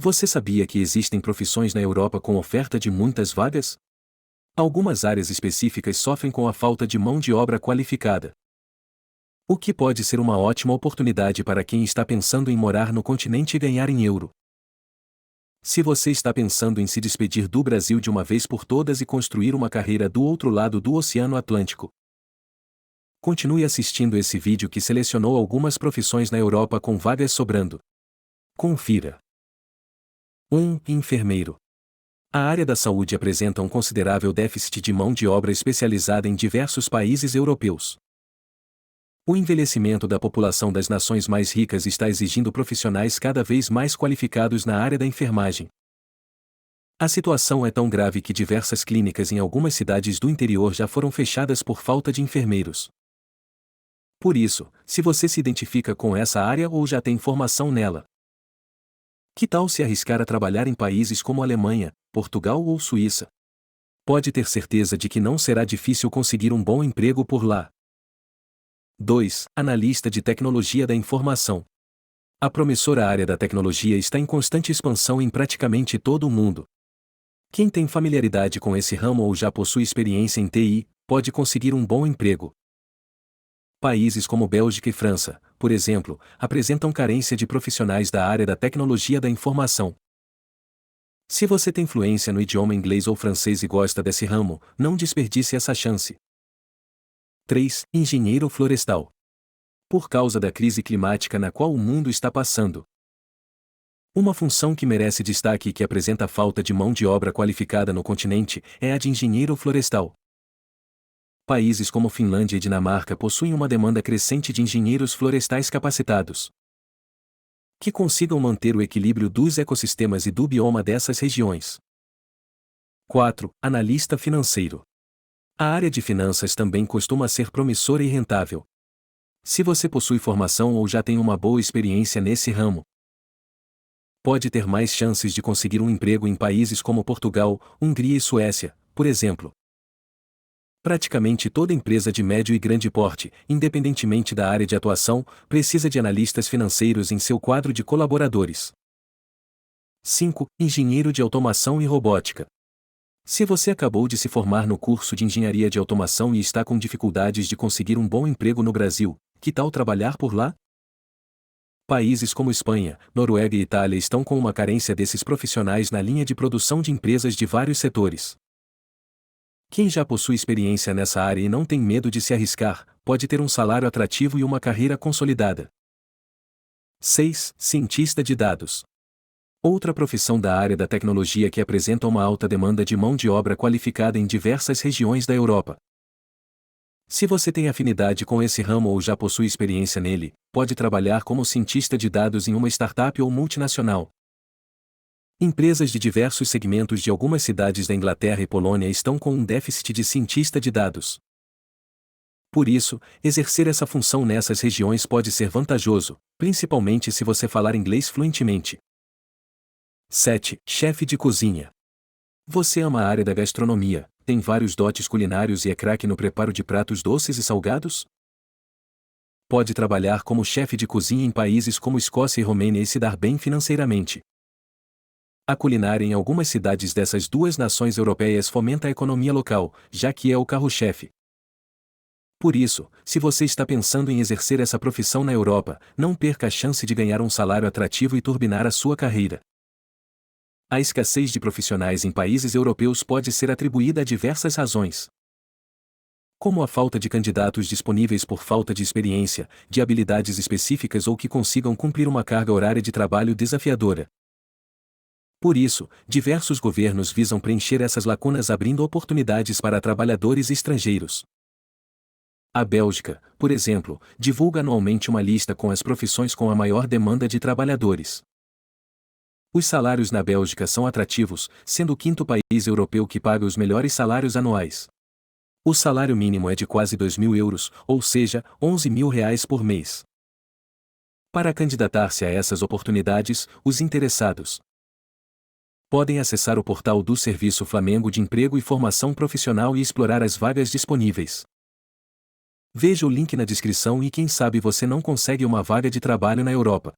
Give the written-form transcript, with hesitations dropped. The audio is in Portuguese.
Você sabia que existem profissões na Europa com oferta de muitas vagas? Algumas áreas específicas sofrem com a falta de mão de obra qualificada. O que pode ser uma ótima oportunidade para quem está pensando em morar no continente e ganhar em euro. Se você está pensando em se despedir do Brasil de uma vez por todas e construir uma carreira do outro lado do Oceano Atlântico, continue assistindo esse vídeo que selecionou algumas profissões na Europa com vagas sobrando. Confira. 1. Enfermeiro. A área da saúde apresenta um considerável déficit de mão de obra especializada em diversos países europeus. O envelhecimento da população das nações mais ricas está exigindo profissionais cada vez mais qualificados na área da enfermagem. A situação é tão grave que diversas clínicas em algumas cidades do interior já foram fechadas por falta de enfermeiros. Por isso, se você se identifica com essa área ou já tem formação nela, que tal se arriscar a trabalhar em países como Alemanha, Portugal ou Suíça? Pode ter certeza de que não será difícil conseguir um bom emprego por lá. 2. Analista de tecnologia da informação. A promissora área da tecnologia está em constante expansão em praticamente todo o mundo. Quem tem familiaridade com esse ramo ou já possui experiência em TI, pode conseguir um bom emprego. Países como Bélgica e França, por exemplo, apresentam carência de profissionais da área da tecnologia da informação. Se você tem fluência no idioma inglês ou francês e gosta desse ramo, não desperdice essa chance. 3. Engenheiro florestal. Por causa da crise climática na qual o mundo está passando, uma função que merece destaque e que apresenta falta de mão de obra qualificada no continente é a de engenheiro florestal. Países como Finlândia e Dinamarca possuem uma demanda crescente de engenheiros florestais capacitados, que consigam manter o equilíbrio dos ecossistemas e do bioma dessas regiões. 4. Analista financeiro. A área de finanças também costuma ser promissora e rentável. Se você possui formação ou já tem uma boa experiência nesse ramo, pode ter mais chances de conseguir um emprego em países como Portugal, Hungria e Suécia, por exemplo. Praticamente toda empresa de médio e grande porte, independentemente da área de atuação, precisa de analistas financeiros em seu quadro de colaboradores. 5. Engenheiro de automação e robótica. Se você acabou de se formar no curso de engenharia de automação e está com dificuldades de conseguir um bom emprego no Brasil, que tal trabalhar por lá? Países como Espanha, Noruega e Itália estão com uma carência desses profissionais na linha de produção de empresas de vários setores. Quem já possui experiência nessa área e não tem medo de se arriscar, pode ter um salário atrativo e uma carreira consolidada. 6. Cientista de dados. Outra profissão da área da tecnologia que apresenta uma alta demanda de mão de obra qualificada em diversas regiões da Europa. Se você tem afinidade com esse ramo ou já possui experiência nele, pode trabalhar como cientista de dados em uma startup ou multinacional. Empresas de diversos segmentos de algumas cidades da Inglaterra e Polônia estão com um déficit de cientista de dados. Por isso, exercer essa função nessas regiões pode ser vantajoso, principalmente se você falar inglês fluentemente. 7. Chefe de cozinha. Você ama a área da gastronomia, tem vários dotes culinários e é craque no preparo de pratos doces e salgados? Pode trabalhar como chefe de cozinha em países como Escócia e Romênia e se dar bem financeiramente. A culinária em algumas cidades dessas duas nações europeias fomenta a economia local, já que é o carro-chefe. Por isso, se você está pensando em exercer essa profissão na Europa, não perca a chance de ganhar um salário atrativo e turbinar a sua carreira. A escassez de profissionais em países europeus pode ser atribuída a diversas razões, como a falta de candidatos disponíveis por falta de experiência, de habilidades específicas ou que consigam cumprir uma carga horária de trabalho desafiadora. Por isso, diversos governos visam preencher essas lacunas abrindo oportunidades para trabalhadores estrangeiros. A Bélgica, por exemplo, divulga anualmente uma lista com as profissões com a maior demanda de trabalhadores. Os salários na Bélgica são atrativos, sendo o quinto país europeu que paga os melhores salários anuais. O salário mínimo é de quase 2.000 euros, ou seja, R$ 11.000 por mês. Para candidatar-se a essas oportunidades, os interessados podem acessar o portal do Serviço Flamengo de Emprego e Formação Profissional e explorar as vagas disponíveis. Veja o link na descrição e quem sabe você não consegue uma vaga de trabalho na Europa.